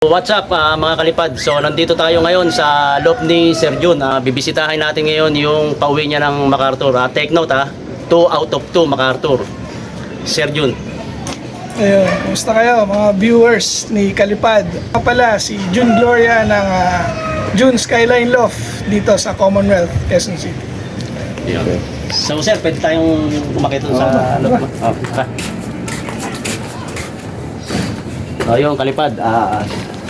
What's up mga kalipad? So nandito tayo ngayon sa loob ni Sir Jun. Bibisitahin natin ngayon yung pauwi niya ng MacArthur. Take note 2 out of 2 MacArthur. Sir Jun. Ayun, kumusta kayo mga viewers ni Kalipad? Pala si Jun Gloria ng Jun Skyline Loft dito sa Commonwealth, Quezon City. Yeah. So sir, pwede tayong umakit sa loob mo. So yung kalipad,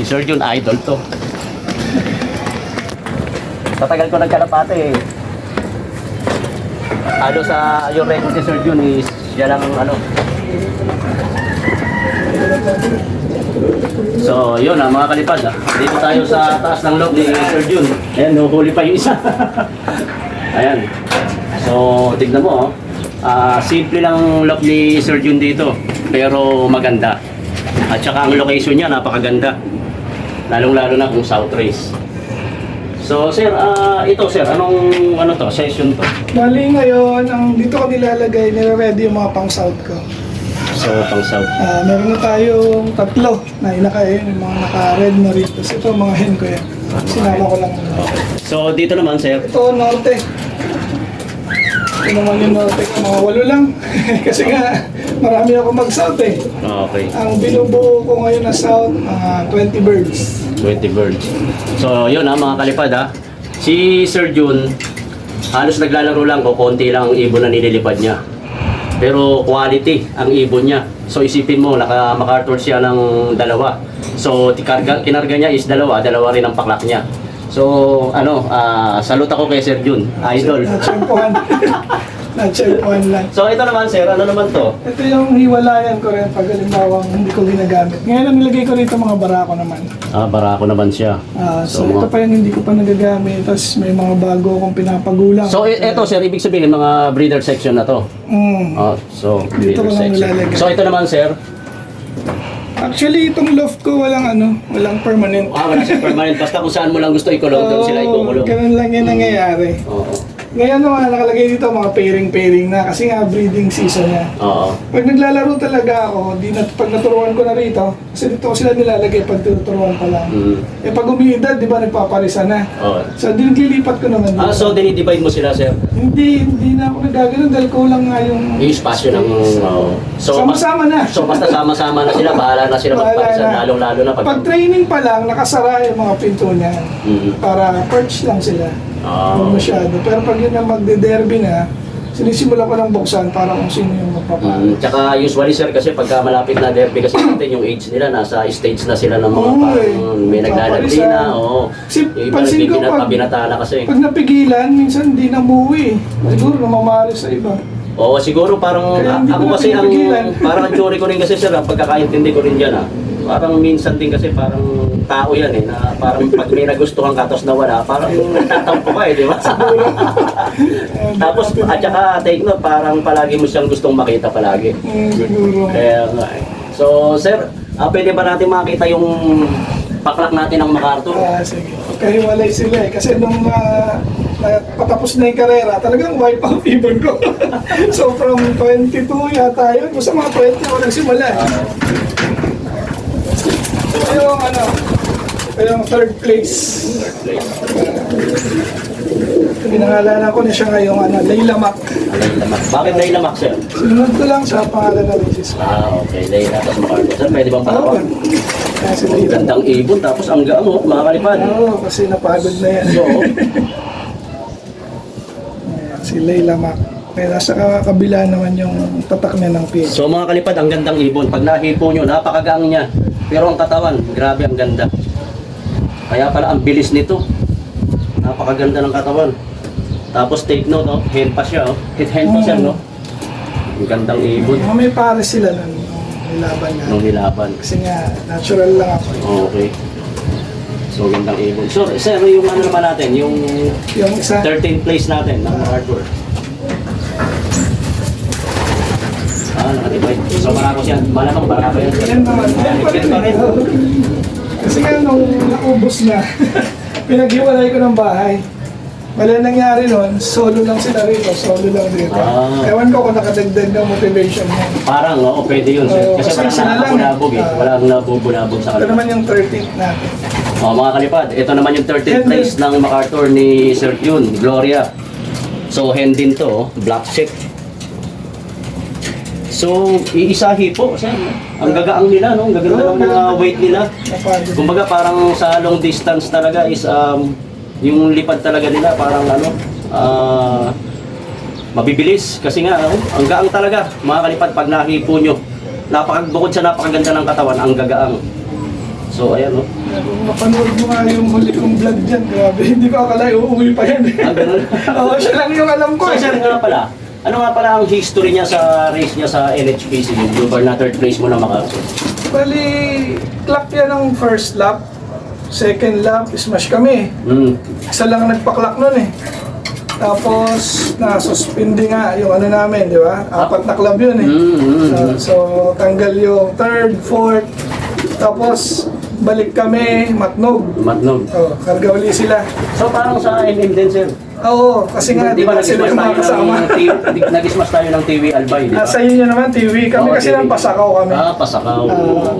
si Sir Jun, idol to. Tatagal ko nagkalapate ano sa yung record ni Sir Jun is siya lang ano. So yun mga kalipad, dito tayo sa taas ng loob ni Sir Jun. Ayan, nuhuli pa yung isa. Ayan. So tignan mo simple lang loob ni Sir Jun dito, pero maganda. At saka ang location niya napakaganda. Lalong-lalo na kung South Race. So sir, ito sir, ano to, session to? Bali ngayon, dito ko nilalagay, nire-ready yung mga pang South ko. So pang South. Meron na tayong tatlo na inakain, yung mga naka-red na rito. Ito mga hen ko yan. Sinama ko lang. Okay. So dito naman sir. Ito, norte. Ito naman yung norte, mga 8 lang. Kasi nga, marami ako mag-south eh. Okay. Ang binubuo ko ngayon na south, 20 birds. 20 birds. So yun mga kalipad Si Sir Jun, halos naglalaro lang o konti lang ang ibon na nililipad niya. Pero quality ang ibon niya. So isipin mo, naka-MacArthur siya ng 2. So kinarga niya is 2 rin ang paklak niya. So salute ako kay Sir Jun, idol. Natsyempohan. Natsyempohan lang. So ito naman sir, ano naman to? Ito yung hiwalayan ko rin pag halimbawa hindi ko ginagamit. Ngayon ang nilagay ko rito mga barako naman. Barako naman siya. So ito pa yung hindi ko pa nagagamit. Tapos may mga bago akong pinapagulang. So ito sir, ibig sabihin mga breeder section na to. So dito ko breeder lang section. nilalagay. So ito naman sir. Actually, itong loft ko walang permanent. Wala siya permanent. Basta kung saan mo lang gusto ikulong, doon sila ikukulong. Ganun lang yan nangyayari. Oo. Ngayon naman, nakalagay dito mga pairing-pairing na kasi nga breeding season niya. Oo. Pag naglalaro talaga ako, pag naturuan ko na rito, kasi dito ko sila nilalagay pag tinuturuan pa lang. Pag umiidad, di ba nagpaparisa na? Oo. So, dinilipat ko naman dito. So dinidivide mo sila sir? Hindi na ako nagagano dahil kulang nga yung Espasyo ng... So, sama-sama na. So basta sama-sama na sila, bahala na sila magparisa, lalong-lalo na pag training pa lang, nakasara yung mga pinto niya para perch lang sila. Huwag masyado. Pero pag yun na magde-derby na, sinisimula ko ng buksan para kung sino yung magpapalo. Tsaka usually sir, kasi pagka malapit na derby kasi natin yung age nila, nasa stage na sila ng mga may naglalagli na. Yung iba nagbibinata na kasi. Pag napigilan, minsan hindi na umuwi. Siguro namamari sa iba. Oo, siguro parang ako kasi parang ang theory ko rin kasi sir, pagkakaintindi ko rin dyan parang minsan din kasi parang tao yan na parang pag may nagustuhan ka tapos nawala, parang nagtatampo ka di ba? Tapos at saka take note, parang palagi mo siyang gustong makita palagi. Siguro. Kaya nga So sir, pwede ba natin makita yung paklak natin ng MacArthur? Sige. Kahiwalay sila kasi nung patapos na yung karera, talagang wipe out ibon ko. So from 22 yata yun, sa mga 20 ako nagsimula. Ito yung third place. Pinangalanan ko na siya ngayong Layla Mac. Layla Mac. Bakit Layla Mac sir? Sinunod ko lang sa pangalan na Regis. Okay. Layla tapos MacArthur. Sir, pwede bang palawan? Ang gandang ibon tapos ang gaamo, mga kalipad. Kasi napagod na yan. Si Layla Mac. Kaya nasa kabila naman yung tatak niya ng page. So mga kalipad, ang gandang ibon. Pag nahipo nyo, napakagang niya. Pero ang katawan, grabe ang ganda. Kaya pala ang bilis nito. Napakaganda ng katawan. Tapos take note, hen pa siya. Hen pa siya, no? Ang gandang ibon. May pares sila nung nilaban na. Nung nilaban. Kasi nga, natural lang ako. Okay. So gandang ibon. So sir, yung ano naman natin, yung isa 13th place natin ng MacArthur. Nakatibay. So marako siya. Malamang marako yan. Yan naman. Kasi nga nung naubos na, pinaghiwalay ko ng bahay. Wala nangyari nun, solo lang sila rito, solo lang dito. Ewan ko kung nakadagdag ng motivation mo. Parang, oo, pwede yun, sir. Kasi kasi parang sila lang, nakakabulabog eh. Walang nabubulabog sa Ito kanila. naman yung 13th natin. Mga kalipad, ito naman yung 13th place ng MacArthur ni Sir Jun, Gloria. So, hen din to, black check. So, iisahi po, sir. Ang gagaang nila, no? Ang gaganda ng mga weight nila. Napagod. Kumbaga, parang sa long distance talaga is, yung lipad talaga nila, parang mabibilis. Kasi nga, ang gaang talaga, mga kalipad, pag nahipo nyo. Bukod sa napakaganda ng katawan, ang gagaang. So, ayan, no? Kung mapanood mo nga yung huli kong vlog dyan, grabe, hindi ko akala uuwi pa yan. Ganun. Oo, siya lang yung alam ko. So, sir, nga pala, ano nga pala ang history niya sa race niya sa LHPC, yung global na third place mo na MacArthur? Bali, clock yan ang first lap. Second lap, smash kami. Isa lang nagpa-clock nun eh. Tapos, nasuspindi nga yung ano namin, di ba? 4 na club yun eh. So, tanggal yung third, fourth. Tapos, balik kami, Matnog. Matnog. Oh, karga uli sila. So, parang sa MM din, sir. Oo, kasi nga, Di ba sila yung mga kasama. nag-ismas tayo ng TV Albay, di ba? Sa inyo naman, TV. Kami Oo, kasi TV. ng Pasakaw kami. Pasakaw.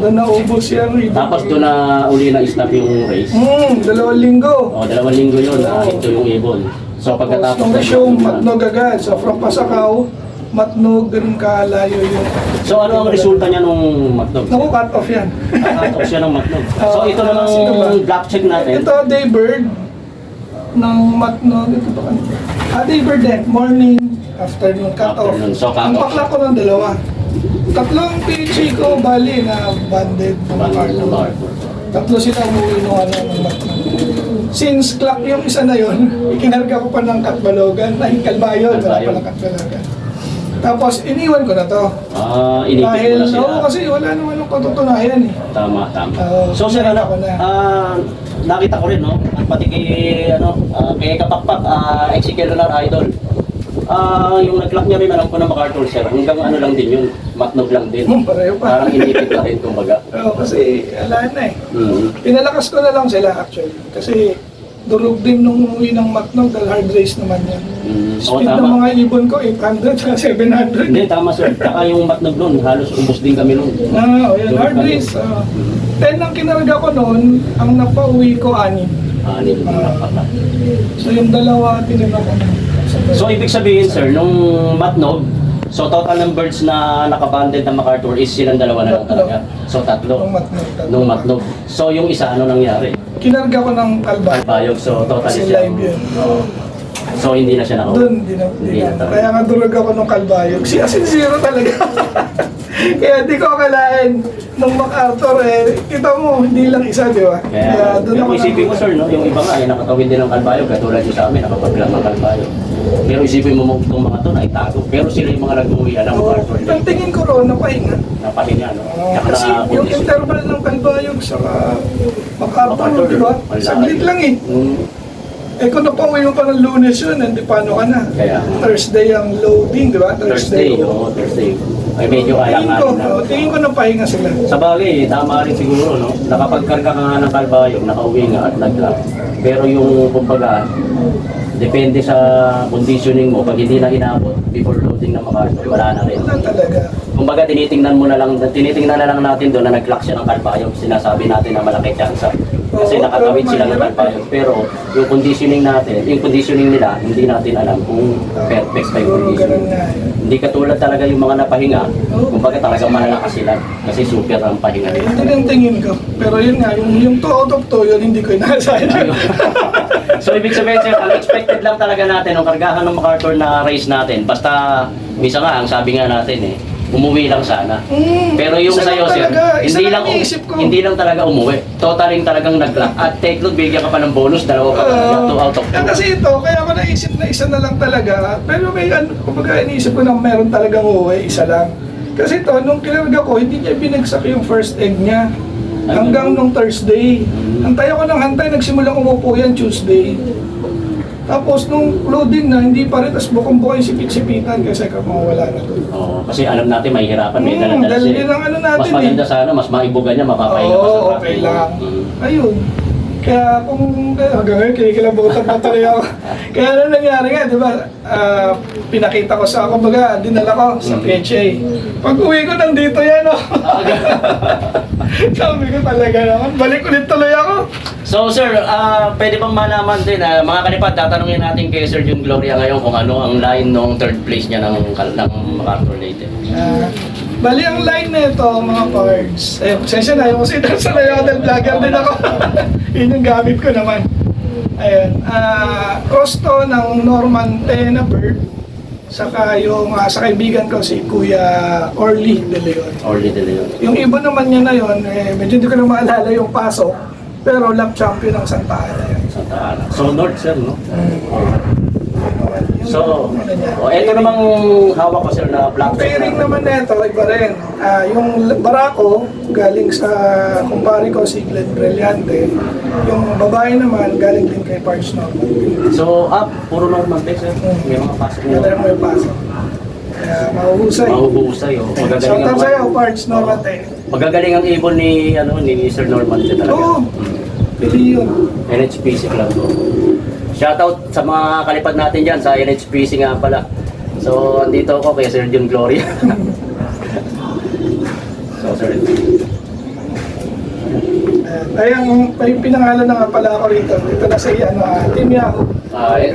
Doon naubos yan. Tapos doon na uli na stop yung race. 2 linggo. O, 2 linggo yun, ito yung ibon. So, pagkatapos Nung resume, Matnog agad. So, from Pasakaw, Matnog, ganun kalayo yung... So, ano ang resulta niya nung Matnog? Naku, cut off yan. Cut off siya ng Matnog. So, ito sino ba? namang black check natin. Ito, Daybird ng Matnog. Ito ba kanina? Daybird din. Morning, afternoon, cut off. Afternoon, so cut Ang off. pakla ko ng 2. Tatlong PHC ko, bali, na banded ng MacArthur. Tatlo sila umuwi nung ng Matnog. Since clock yung isa na yun, kinarga ko pa ng Katbalogan, ay Kalbayon, wala pa ng Katbalogan. Tapos iniwan ko na to. Inipit mo Dahil, na sila. kasi wala naman yung katutunayan eh. Tama. So, sir, Nakita ko na. nakita ko rin, no? At pati kay, kay Kapakpak, Ezekiel Lunar Idol. Yung nag-clock niya rin, alam ko na MacArthur, sir. Hanggang ano lang din yun, Matnog lang din. Pareho pa. Parang inipit na rin, kumbaga. Kasi wala na eh. Pinalakas ko na lang sila actually. Kasi durog din nung umuwi ng Matnog dahil hard race naman yan. Speed ng Tama. mga ibon ko, 800 sa 700. Hindi, tama, sir. Tsaka yung Matnog nun, halos ubos din kami nun. Yan, hard race. 10 ang kinarga ko noon, ang napauwi ko 6. So yung 2, tinira ko na. So, ibig sabihin, sir, nung Matnog, so total ng birds na nakabanded ng MacArthur is silang 2 na lang talaga. So, 3. Nung Matnog. Nung Matnog. So, yung isa, ano nangyari? Kinarga ko ng Kalbayo. Bayog, so totally Kasi siya. live yun. So, hindi na siya nakauwi. Doon, di na. Kaya nga durog ako nung Kalbayog. As in zero talaga. Kaya di ko akalain nung MacArthur kita mo, hindi lang isa, di ba? Kaya, doon ako isipin mo, sir, no? Yung iba nga, nakatawid din ng kalbayo, katulad yung sa amin, nakapaglang ng kalbayo. Pero isipin mo itong mga to na itago. Pero sila yung mga nag-uwihan ng MacArthur. Ang tingin ko ron, napahinga. Napahinga, no? Tsaka Kasi yung na-condition. interval ng Kalbayog sa MacArthur, di ba? Wala. Saglit lang eh. Kung napauwi mo pa ng Lunes yun, hindi paano ka na? Kaya, Thursday ang loading, di ba? Thursday, oo, Thursday. Ay, medyo kaya nga rin na. Tingin ko napahinga sila. Sa bagay, tama rin siguro, no? Nakapagkarga ka nga ng kalbayo, nakauwi nga at nag-lock. Pero yung, kumbaga, depende sa conditioning mo, pag hindi na inabot before loading ng MacArthur, wala na rin. Wala talaga. Kumbaga, tinitingnan na lang natin doon na nag-clock siya ng kalbayo. Sinasabi natin na malaki chance. Kasi Oo, nakatawid pero sila ng mahirap kalbayo. Pero yung conditioning natin, yung conditioning nila, hindi natin alam kung perfect pa yung Siguro ganun conditioning. nga. Hindi katulad talaga yung mga napahinga, kumbaga talagang malalakas sila kasi super ang pahinga nila. Yun din ang tingin ko. Pero yun nga, yung 2 out of 2, yun hindi ko inaasahan. So ibig sabihin, sir, ang expected lang talaga natin ang kargahan ng MacArthur na race natin. Basta, misa nga, ang sabi nga natin umuwi lang sana. Pero yung Isa sa'yo, lang sir, talaga, isa hindi lang lang, iniisip ko. hindi lang talaga umuwi. Totaling talagang nag-clock. At take note, bigyan ka pa ng bonus, 2 ka pa, 2 out of 2. Kasi ito, kaya ako naisip na isa na lang talaga. Pero may kumbaga iniisip ko na meron talagang uuwi, isa lang. Kasi ito, nung kinarga ko, hindi niya binagsak yung first egg niya. Hanggang nung Thursday. Hantay ako ng hantay, nagsimulang umupo yan Tuesday. Tapos nung loading na, hindi pa rin, tapos bukong-buka yung sipit-sipitan kasi mawawala na doon. Oo, kasi alam natin mahihirapan, may dala-dala dahil siya. yun ang ano natin Mas maganda sana, mas maibugan niya, mapapahinga pa sa Oo, traffic. okay lang. Ayun. Kaya kung hanggang ngayon kinikilabutan pa tuloy ako. Kaya ano nangyari nga, di ba? Pinakita ko sa kumbaga, dinala ko sa PHA. Pag uwi ko nandito yan, oh. Sabi ko talaga naman, balik ulit tuloy ako. So sir, pwede bang malaman din, mga kalipad, tatanungin natin kay Sir Jun Gloria ngayon kung ano ang line ng third place niya ng MacArthur Leyte. Bali ang line na ito, mga parts. Pasensya na, yung kasi sa layout vlogger din ako. Yun yung gamit ko naman. Ayan. Cross to ng Norman 10 na bird. Saka yung sa kaibigan ko si Kuya Orly De Leon. Orly De Leon. Yung ibon naman niya na yun, medyo hindi ko na maalala yung pasok. Pero lap champion ng Santa Ana yan. Santa Ana. So north sir, no? Yung So, ano niya. ito namang hawak ko sir na black Ang pairing naman nito, iba rin. Yung Barako, galing sa kumpare ko, si Glenn Brillante. Yung babae naman, galing din kay Parts Norman. So, puro Norman Tech sir. May mga pasok Kaya tayo may pasok. Kaya mahuhusay. mahuhusay. Oh. Magagaling Shout out ang, sa'yo, Parts Norman Tech. magagaling ang ibon ni Sir Norman Tech talaga. Oo, pili yun. NHPC Club. Shoutout sa mga kalipad natin dyan sa NHPC nga pala. So, andito ako kay Sir Jun Gloria. So, sir. Ay, may pinangalan na nga pala ako rito. Dito na sa Team Yahoo.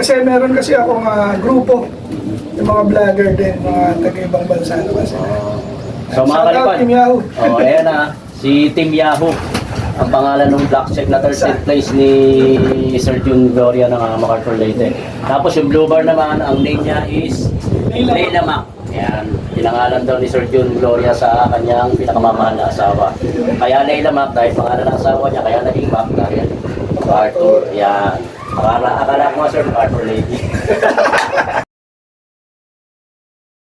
Kasi meron kasi akong grupo. Yung mga vlogger din, mga taga-ibang bansa naman sila. So, mga Shout out, kalipad. Team Yahoo. Ayan na. Si Team Yahoo. Ang pangalan ng black check na third place ni Sir Jun Gloria ng MacArthur Leyte. Tapos yung blue bar naman, ang name niya is Leila Mac. Yan. Pinangalan daw ni Sir Jun Gloria sa kanyang pinakamamahal na asawa. Kaya Leila Mac dahil pangalan ng asawa niya, kaya naging Mac dahil MacArthur. Yan. Akala ko nga Sir MacArthur Leyte.